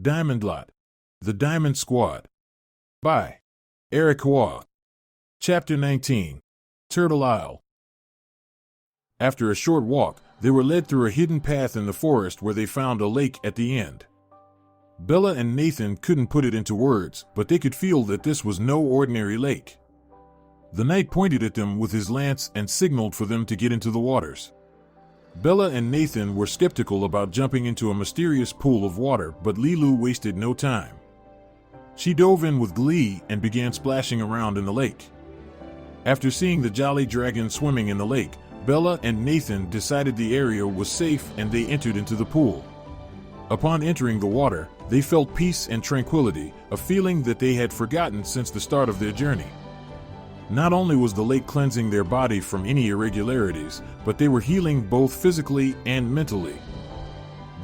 Diamondlot, The Diamond Squad. By Eric Waugh. Chapter 19. Turtle Isle. After a short walk, they were led through a hidden path in the forest where they found a lake at the end. Bella and Nathan couldn't put it into words, but they could feel that this was no ordinary lake. The knight pointed at them with his lance and signaled for them to get into the waters. Bella and Nathan were skeptical about jumping into a mysterious pool of water, but Leeloo wasted no time. She dove in with glee and began splashing around in the lake. After seeing the jolly dragon swimming in the lake, Bella and Nathan decided the area was safe and they entered into the pool. Upon entering the water, they felt peace and tranquility, a feeling that they had forgotten since the start of their journey. Not only was the lake cleansing their body from any irregularities, but they were healing both physically and mentally.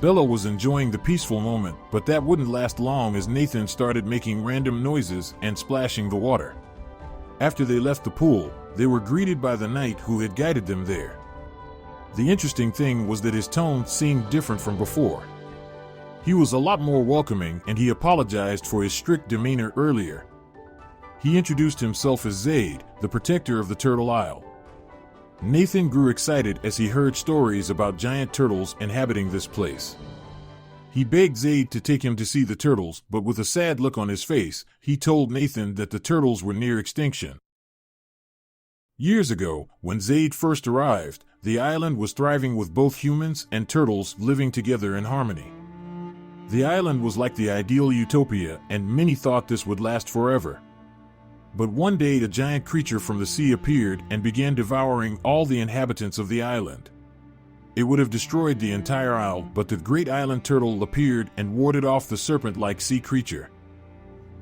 Bella was enjoying the peaceful moment, but that wouldn't last long as Nathan started making random noises and splashing the water. After they left the pool, they were greeted by the knight who had guided them there. The interesting thing was that his tone seemed different from before. He was a lot more welcoming and he apologized for his strict demeanor earlier. He introduced himself as Zaid, the protector of the Turtle Isle. Nathan grew excited as he heard stories about giant turtles inhabiting this place. He begged Zaid to take him to see the turtles, but with a sad look on his face, he told Nathan that the turtles were near extinction. Years ago, when Zaid first arrived, the island was thriving with both humans and turtles living together in harmony. The island was like the ideal utopia, and many thought this would last forever. But one day a giant creature from the sea appeared and began devouring all the inhabitants of the island. It would have destroyed the entire isle, but the great island turtle appeared and warded off the serpent-like sea creature.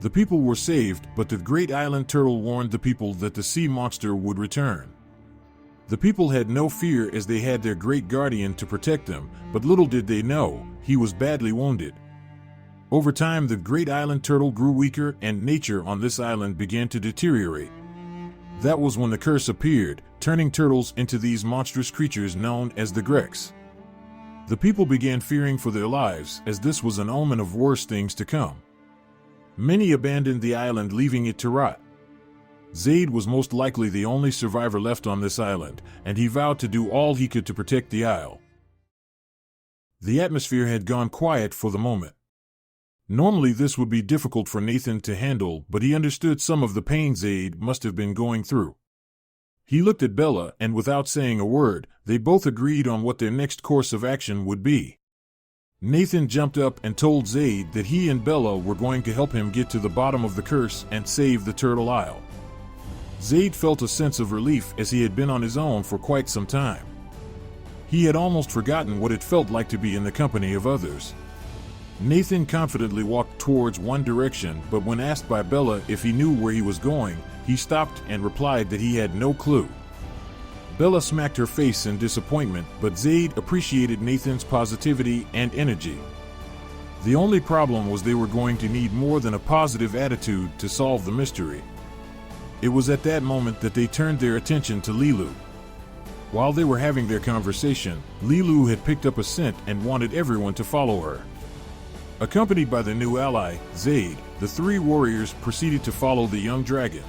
The people were saved, but the great island turtle warned the people that the sea monster would return. The people had no fear as they had their great guardian to protect them, but little did they know, he was badly wounded. Over time, the great island turtle grew weaker and nature on this island began to deteriorate. That was when the curse appeared, turning turtles into these monstrous creatures known as the Grecs. The people began fearing for their lives, as this was an omen of worse things to come. Many abandoned the island, leaving it to rot. Zaid was most likely the only survivor left on this island, and he vowed to do all he could to protect the isle. The atmosphere had gone quiet for the moment. Normally this would be difficult for Nathan to handle, but he understood some of the pain Zaid must have been going through. He looked at Bella, and without saying a word, they both agreed on what their next course of action would be. Nathan jumped up and told Zaid that he and Bella were going to help him get to the bottom of the curse and save the Turtle Isle. Zaid felt a sense of relief as he had been on his own for quite some time. He had almost forgotten what it felt like to be in the company of others. Nathan confidently walked towards one direction, but when asked by Bella if he knew where he was going, he stopped and replied that he had no clue. Bella smacked her face in disappointment, but Zaid appreciated Nathan's positivity and energy. The only problem was they were going to need more than a positive attitude to solve the mystery. It was at that moment that they turned their attention to Leeloo. While they were having their conversation, Leeloo had picked up a scent and wanted everyone to follow her. Accompanied by their new ally, Zaid, the three warriors proceeded to follow the young dragon.